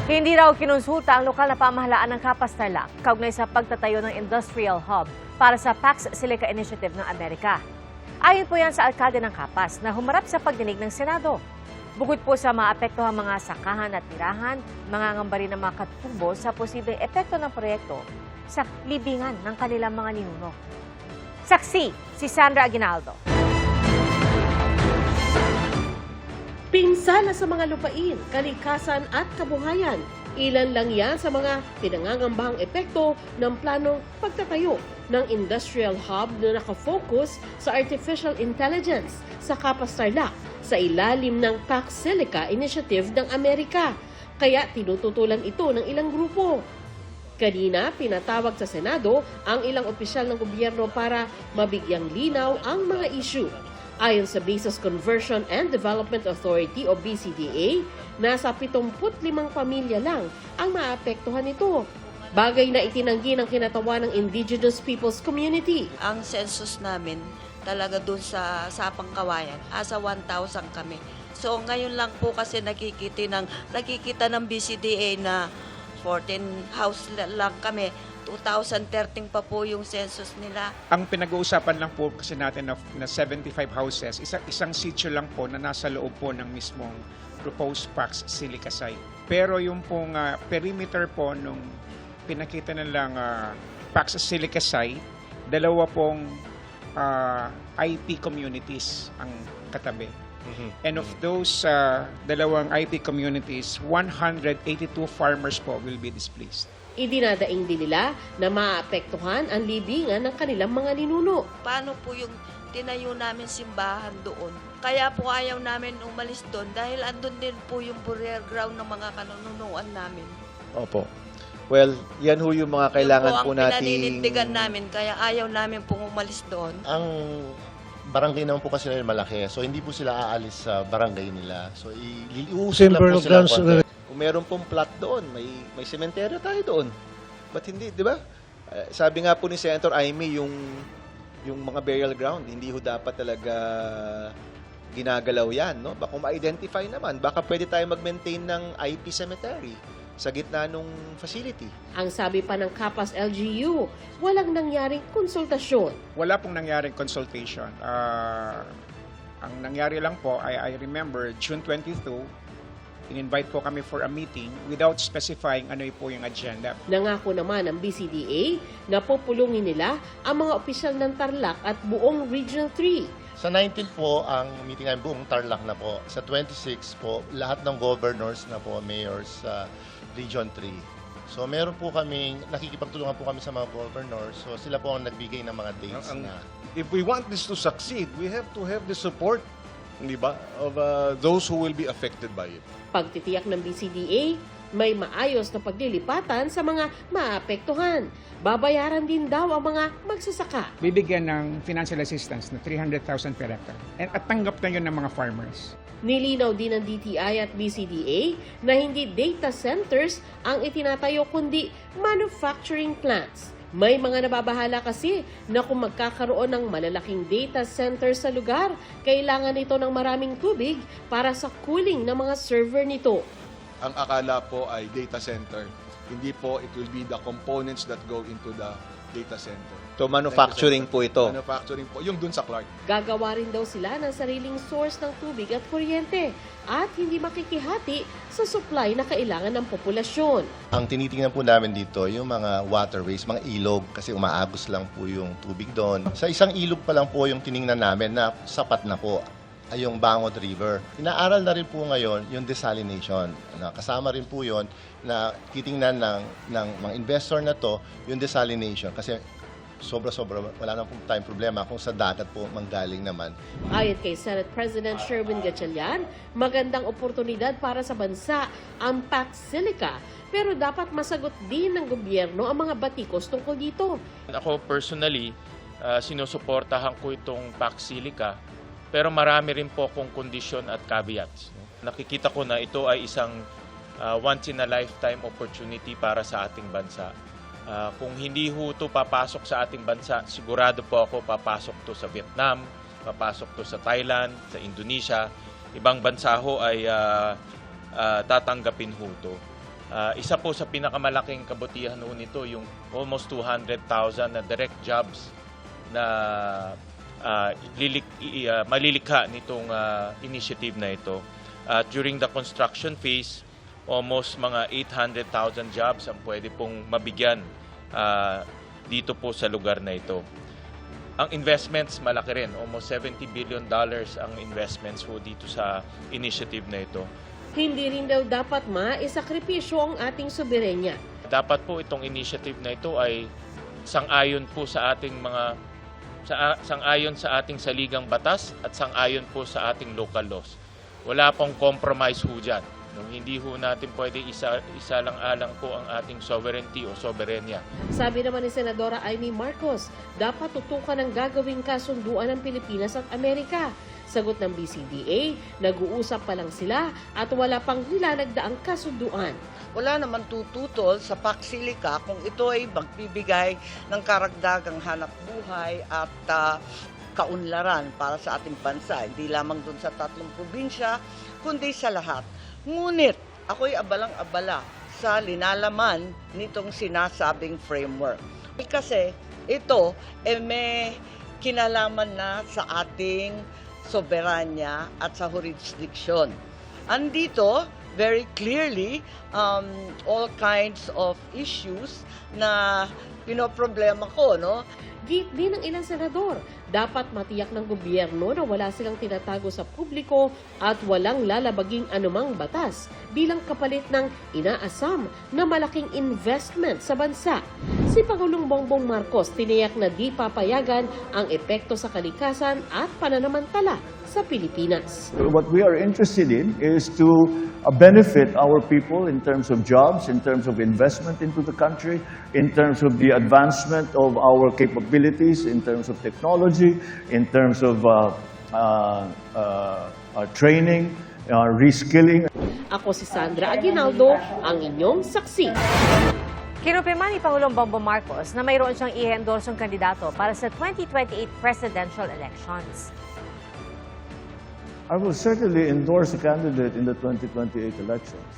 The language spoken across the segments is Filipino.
Hindi raw kinonsulta ang lokal na pamahalaan ng Capas Tarlac kaugnay sa pagtatayo ng industrial hub para sa Pax Silica Initiative ng Amerika. Ayon po yan sa alkalde ng Capas na humarap sa pagdinig ng Senado. Bukod po sa maapektuhang mga sakahan at tirahan, mangangamba rin ang mga katutubo sa posibleng epekto ng proyekto sa libingan ng kanilang mga ninuno. Saksi si Sandra Aguinaldo. Pinsala sa mga lupain, kalikasan at kabuhayan. Ilan lang yan sa mga pinangangambahang epekto ng planong pagtatayo ng industrial hub na nakafocus sa artificial intelligence sa Capas Tarlac sa ilalim ng Pax Silica Initiative ng Amerika. Kaya tinututulan ito ng ilang grupo. Kanina, pinatawag sa Senado ang ilang opisyal ng gobyerno para mabigyang linaw ang mga issue. Ayon sa Business Conversion and Development Authority o BCDA, nasa 75 pamilya lang ang maapektuhan nito. Bagay na itinanggi ng kinatawa ng Indigenous Peoples Community. Ang census namin talaga doon sa Sapang Kawayan, asa 1,000 kami. So ngayon lang po kasi nakikita ng BCDA na 14 house lang kami. 2013 pa po yung census nila. Ang pinag-uusapan lang po kasi natin na 75 houses, isang sitio lang po na nasa loob po ng mismong proposed Pax Silica site. Pero yung pong perimeter po nung pinakita nilang Pax Silica site, dalawa pong IP communities ang katabi. And of those dalawang IP communities, 182 farmers po will be displaced. Idinadaing din nila na maapektuhan ang libingan ng kanilang mga ninuno. Paano po yung tinayo namin simbahan doon? Kaya po ayaw namin umalis doon dahil andun din po yung burial ground ng mga kanunuan namin. Opo. Well, yan ho yung mga kailangan po natin. Yung po ang pinaninindigan namin, kaya ayaw namin pong umalis doon. Ang barangay naman po kasi nila malaki, so hindi po sila aalis sa barangay nila. So iuusap lang po sila konti. Kung meron pong plot doon, may sementeryo tayo doon. Ba't hindi, di ba? Sabi nga po ni Senator Amy, yung mga burial ground, hindi ho dapat talaga ginagalaw yan, no? Baka kung ma-identify naman, baka pwede tayo mag-maintain ng IP cemetery sa gitna ng facility. Ang sabi pa ng Capas LGU, walang nangyaring konsultasyon. Wala pong nangyaring consultation. Ang nangyari lang po, I remember, June 22, in-invite po kami for a meeting without specifying ano po yung agenda. Nangako naman ng BCDA na pupulungin nila ang mga opisyal ng Tarlac at buong Regional 3. Sa 19 po, ang meeting ay buong Tarlac na po. Sa 26 po, lahat ng governors na po, mayors sa Region 3. So meron po kaming, nakikipagtulungan po kami sa mga governors. So sila po ang nagbigay ng mga dates na. If we want this to succeed, we have to have the support, di ba, of those who will be affected by it. Pagtitiyak ng BCDA, may maayos na paglilipatan sa mga maapektuhan. Babayaran din daw ang mga magsasaka. Bibigyan ng financial assistance na 300,000 per hectare. At tanggap na yun ng mga farmers. Nilinaw din ng DTI at BCDA na hindi data centers ang itinatayo kundi manufacturing plants. May mga nababahala kasi na kung magkakaroon ng malalaking data center sa lugar, kailangan ito ng maraming tubig para sa cooling ng mga server nito. Ang akala po ay data center. Hindi po, it will be the components that go into the data center. So manufacturing po ito. Manufacturing po, yung dun sa Clark. Gagawa rin daw sila ng sariling source ng tubig at kuryente at hindi makikihati sa supply na kailangan ng populasyon. Ang tinitingnan po namin dito, yung mga waterways, mga ilog, kasi umaagos lang po yung tubig doon. Sa isang ilog pa lang po yung tiningnan namin na sapat na po ay yung Bangot River. Inaaral na rin po ngayon yung desalination. Kasama rin po yon na titingnan ng mga investor na to yung desalination kasi sobra-sobra, wala na pong tayong problema kung sa dagat po manggaling naman. Ayon kay Senate President Sherwin Gatchalian, magandang oportunidad para sa bansa ang Pax Silica, pero dapat masagot din ng gobyerno ang mga batikos tungkol dito. Ako personally, sinusuportahan ko itong Pax Silica, pero marami rin po akong kondisyon at caveats. Nakikita ko na ito ay isang once-in-a-lifetime opportunity para sa ating bansa. Kung hindi ho ito papasok sa ating bansa, sigurado po ako papasok to sa Vietnam, papasok to sa Thailand, sa Indonesia. Ibang bansa ho ay tatanggapin ho ito. Isa po sa pinakamalaking kabutihan noon nito, yung almost 200,000 na direct jobs na malilikha nitong initiative na ito. During the construction phase, almost mga 800,000 jobs ang pwede pong mabigyan dito po sa lugar na ito. Ang investments malaki rin, almost $70 billion ang investments po dito sa initiative na ito. Hindi rin daw dapat maisakripisyo ang ating soberenya. Dapat po itong initiative na ito ay sang-ayon po sa ating sang-ayon sa ating saligang batas at sang-ayon po sa ating local laws. Wala pong compromise ho dyan. Hindi ho natin pwede isa lang alang po ang ating sovereignty o soberenya. Sabi naman ni Senadora Amy Marcos, dapat tutukan ang gagawing kasunduan ng Pilipinas at Amerika. Sagot ng BCDA, nag-uusap pa lang sila at wala pang nilalagdaang kasunduan. Wala naman tututol sa Pax Silica kung ito ay magbibigay ng karagdagang hanap buhay at kaunlaran para sa ating bansa. Hindi lamang dun sa 3 probinsya, kundi sa lahat. Ngunit, ako'y abalang-abala sa linalaman nitong sinasabing framework. Kasi ito may kinalaman na sa ating soberanya at sa jurisdiction. Andito, very clearly, all kinds of issues na pinoproblema ko, no? Git din ng ilang senador, dapat matiyak ng gobyerno na wala silang tinatago sa publiko at walang lalabaging anumang batas bilang kapalit ng inaasam na malaking investment sa bansa. Si Pangulong Bongbong Marcos tiniyak na di papayagan ang epekto sa kalikasan at pananamantala sa Pilipinas. What we are interested in is to benefit our people in terms of jobs, in terms of investment into the country, in terms of the advancement of our capabilities, in terms of technology, in terms of training, reskilling. Ako si Sandra Aguinaldo, ang inyong saksi. Kinumpirma ni Pangulong Bongbong Marcos na mayroon siyang i-endorsong kandidato para sa 2028 presidential elections. I will certainly endorse a candidate in the 2028 elections.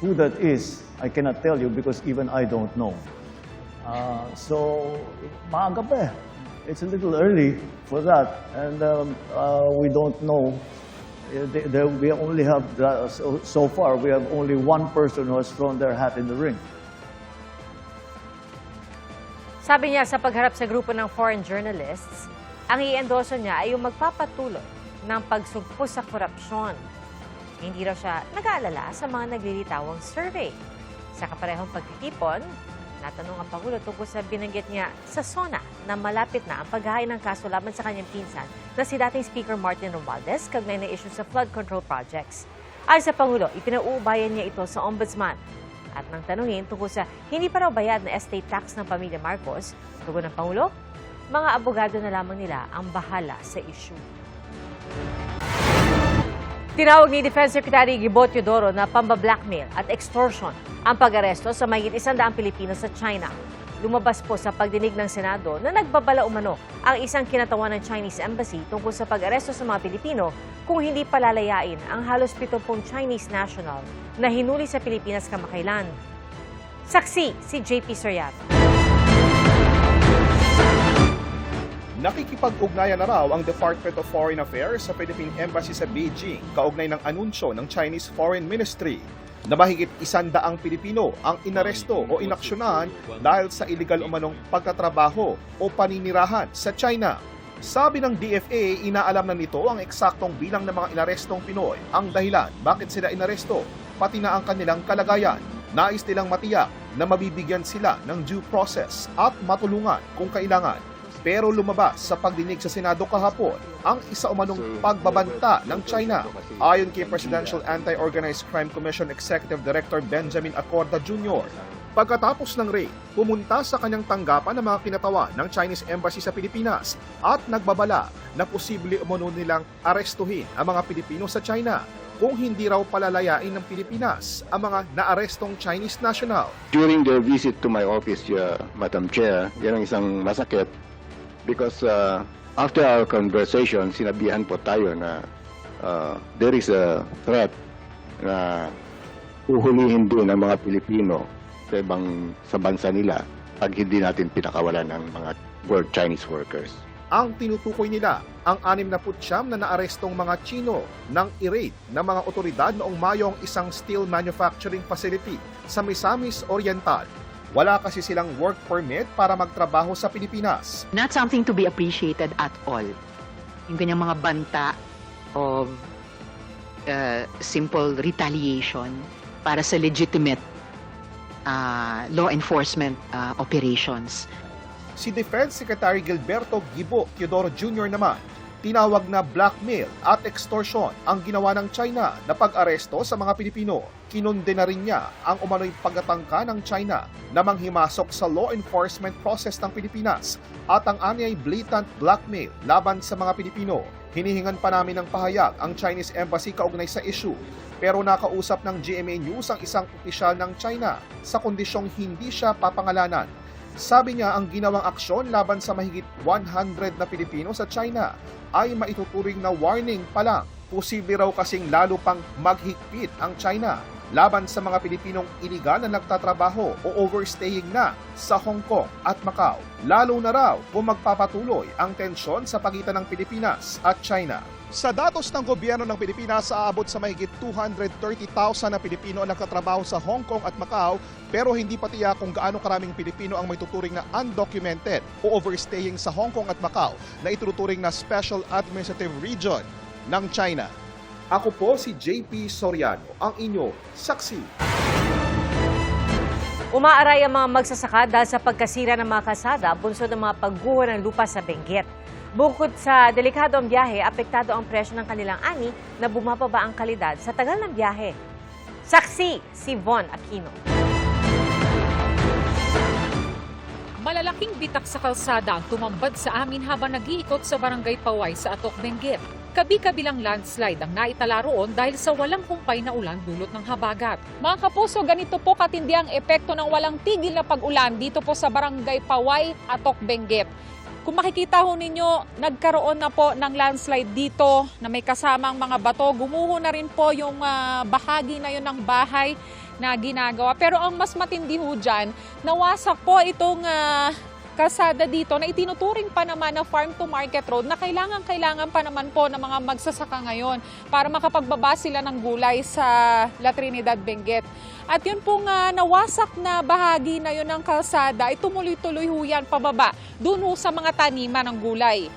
Who that is, I cannot tell you because even I don't know. So, maaga pa eh. It's a little early for that. And we don't know. We only have, so far, we have only one person who has thrown their hat in the ring. Sabi niya sa pagharap sa grupo ng foreign journalists, ang i-endorso niya ay yung magpapatuloy ng pagsugpo sa korupsyon. Hindi raw siya nag-aalala sa mga naglilitawang survey. Sa kaparehong pagtitipon, natanong ang Pangulo tungkol sa binanggit niya sa SONA na malapit na ang paghahain ng kaso laban sa kanyang pinsan na si dating Speaker Martin Romualdez kaugnay na issue sa flood control projects. Ayon sa Pangulo, ipinauubayan niya ito sa Ombudsman. At nang tanungin tungkol sa hindi pa raw bayad na estate tax ng pamilya Marcos, tugon ng Pangulo, mga abogado na lamang nila ang bahala sa issue. Tinawag ni Defense Secretary Gibo Teodoro na pamba-blackmail at extortion ang pag-aresto sa mahigit 100 Pilipino sa China. Lumabas po sa pagdinig ng Senado na nagbabala umano ang isang kinatawan ng Chinese Embassy tungkol sa pag-aresto sa mga Pilipino kung hindi palalayain ang halos 70 Chinese national na hinuli sa Pilipinas kamakailan. Saksi si JP Soriano. Nakikipag-ugnayan na raw ang Department of Foreign Affairs sa Philippine Embassy sa Beijing kaugnay ng anunsyo ng Chinese Foreign Ministry na mahigit 100 Pilipino ang inaresto o inaksyonan dahil sa illegal umanong pagtatrabaho o paninirahan sa China. Sabi ng DFA, inaalam na nito ang eksaktong bilang ng mga inarestong Pinoy, ang dahilan bakit sila inaresto, pati na ang kanilang kalagayan. Nais nilang matiyak na mabibigyan sila ng due process at matulungan kung kailangan. Pero lumabas sa pagdinig sa Senado kahapon ang isa umanong pagbabanta ng China. Ayon kay Presidential Anti-Organized Crime Commission Executive Director Benjamin Acorda Jr., pagkatapos ng raid, pumunta sa kanyang tanggapan ng mga kinatawan ng Chinese Embassy sa Pilipinas at nagbabala na posible umano nilang arestuhin ang mga Pilipino sa China kung hindi raw palalayain ng Pilipinas ang mga naarestong Chinese national. During their visit to my office, Madam Chair, yan ang isang masakit. Because after our conversation, sinabihan po tayo na there is a threat na uhulihin doon ang mga Pilipino sa bansa nila pag hindi natin pinakawalan ng mga Chinese workers. Ang tinutukoy nila ang 69 na naarestong mga Chino nang i-raid ng mga otoridad noong Mayo ang isang steel manufacturing facility sa Misamis Oriental. Wala kasi silang work permit para magtrabaho sa Pilipinas. Not something to be appreciated at all. Yung ganyang mga banta of simple retaliation para sa legitimate law enforcement operations. Si Defense Secretary Gilberto Gibo Teodoro Jr. naman, tinawag na blackmail at extortion ang ginawa ng China na pag-aresto sa mga Pilipino. Kinundena rin niya ang umano'y pagtatangka ng China na manghimasok sa law enforcement process ng Pilipinas at ang anyay blatant blackmail laban sa mga Pilipino. Hinihingan pa namin ng pahayag ang Chinese Embassy kaugnay sa issue, pero nakausap ng GMA News ang isang opisyal ng China sa kondisyong hindi siya papangalanan. Sabi niya ang ginawang aksyon laban sa mahigit 100 na Pilipino sa China ay maituturing na warning pa lang. Posible raw kasing lalo pang maghigpit ang China laban sa mga Pilipinong iligal na nagtatrabaho o overstaying na sa Hong Kong at Macau. Lalo na raw kung magpapatuloy ang tensyon sa pagitan ng Pilipinas at China. Sa datos ng gobyerno ng Pilipinas, aabot sa mahigit 230,000 na Pilipino ang nagtatrabaho sa Hong Kong at Macau, pero hindi pa tiyak kung gaano karaming Pilipino ang may tuturing na undocumented o overstaying sa Hong Kong at Macau na ituturing na Special Administrative Region ng China. Ako po si JP Soriano, ang inyo saksi. Umaaray ang mga magsasaka dahil sa pagkasira ng mga kalsada, bunsod ng mga pagguho ng lupa sa Benguet. Bukod sa delikado ang biyahe, apektado ang presyo ng kanilang ani na bumababa ang kalidad sa tagal ng biyahe. Saksi si Von Aquino. Malalaking bitak sa kalsada ang tumambad sa amin habang nag-iikot sa Barangay Paway sa Atok, Benguet. Kabi-kabilang landslide ang naitala roon dahil sa walang humpay na ulan dulot ng habagat. Mga kapuso, ganito po katindi ang epekto ng walang tigil na pag-ulan dito po sa Barangay Paway, Atok, Benguet. Kung makikita ho ninyo, nagkaroon na po ng landslide dito na may kasamang mga bato. Gumuho na rin po yung bahagi na yun ng bahay na ginagawa. Pero ang mas matindi ho dyan, nawasak po itong kalsada dito na itinuturing pa naman na farm to market road na kailangan pa naman po ng mga magsasaka ngayon para makapagbaba sila ng gulay sa La Trinidad, Benguet. At yun pong nawasak na bahagi na yun ng kalsada ay tumuloy-tuloy ho yan pababa dun ho sa mga taniman ng gulay.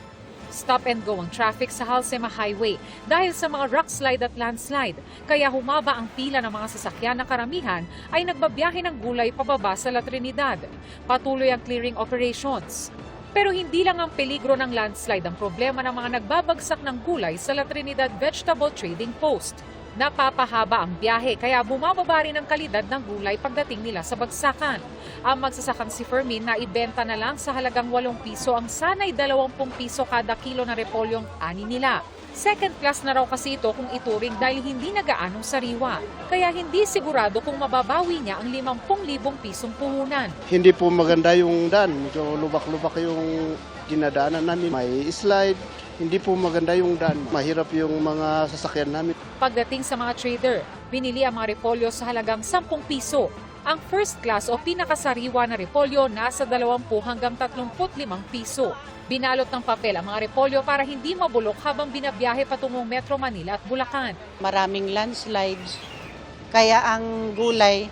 Stop and go ang traffic sa Halsema Highway dahil sa mga rock slide at landslide. Kaya humaba ang pila ng mga sasakyan na karamihan ay nagbabiyahe ng gulay pababa sa La Trinidad. Patuloy ang clearing operations. Pero hindi lang ang peligro ng landslide ang problema ng mga nagbabagsak ng gulay sa La Trinidad Vegetable Trading Post. Napapahaba ang biyahe kaya bumababa rin ang kalidad ng gulay pagdating nila sa bagsakan. Ang magsasakang si Fermin na ibenta na lang sa halagang 8 piso ang sanay 20 piso kada kilo na repolyong ani nila. Second class na raw kasi ito kung ituring dahil hindi nagaanong sariwa. Kaya hindi sigurado kung mababawi niya ang 50,000 pisong puhunan. Hindi po maganda yung daan. Medyo lubak-lubak yung dinadaanan namin. May slide. Hindi po maganda yung daan. Mahirap yung mga sasakyan namin. Pagdating sa mga trader, binili ang mga repolyo sa halagang 10 piso. Ang first class o pinakasariwa na repolyo nasa 20 hanggang 35 piso. Binalot ng papel ang mga repolyo para hindi mabulok habang binabiyahe patungong Metro Manila at Bulacan. Maraming landslides, kaya ang gulay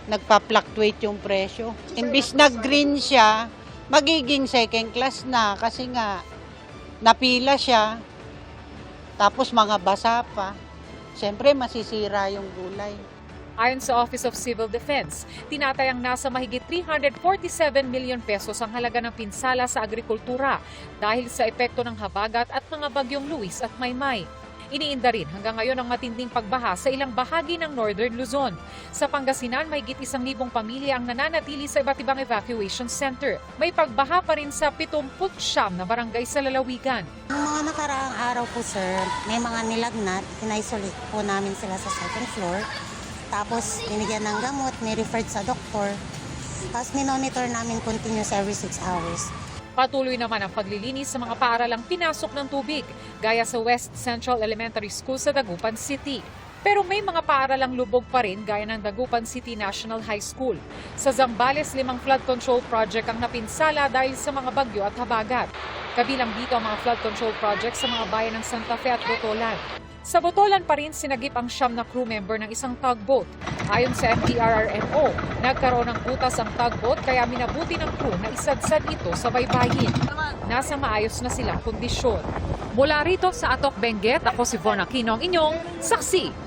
nagpa-fluctuate yung presyo. Imbis na green siya, magiging second class na kasi nga napila siya, tapos mga basa pa. Siyempre masisira yung gulay. Ayon sa Office of Civil Defense, tinatayang nasa mahigit 347 milyon pesos ang halaga ng pinsala sa agrikultura dahil sa epekto ng habagat at mga bagyong Luis at Maymay. Iniinda rin hanggang ngayon ang matinding pagbaha sa ilang bahagi ng Northern Luzon. Sa Pangasinan, mahigit 1,000 pamilya ang nananatili sa iba't ibang evacuation center. May pagbaha pa rin sa 79 na barangay sa lalawigan. Noong mga nakaraang araw po, sir, may mga nilagnat. Kina-isolate po namin sila sa second floor. Tapos, binigyan ng gamot, ni-referred sa doktor. Tapos, minonitor namin continuous every 6 hours. Patuloy naman ang paglilinis sa mga paaralang pinasok ng tubig, gaya sa West Central Elementary School sa Dagupan City. Pero may mga paaralang lubog pa rin gaya ng Dagupan City National High School. Sa Zambales, 5 flood control project ang napinsala dahil sa mga bagyo at habagat. Kabilang dito ang mga flood control project sa mga bayan ng Santa Fe at Botolan. Sa Botolan pa rin sinagip ang 9 na crew member ng isang tugboat. Ayon sa MDRRMO, nagkaroon ng butas ang tugboat kaya minabuti ng crew na isadsad ito sa baybayin. Nasa maayos na silang kondisyon. Mula rito sa Atok, Benguet, ako si Von Aquino, ang inyong saksi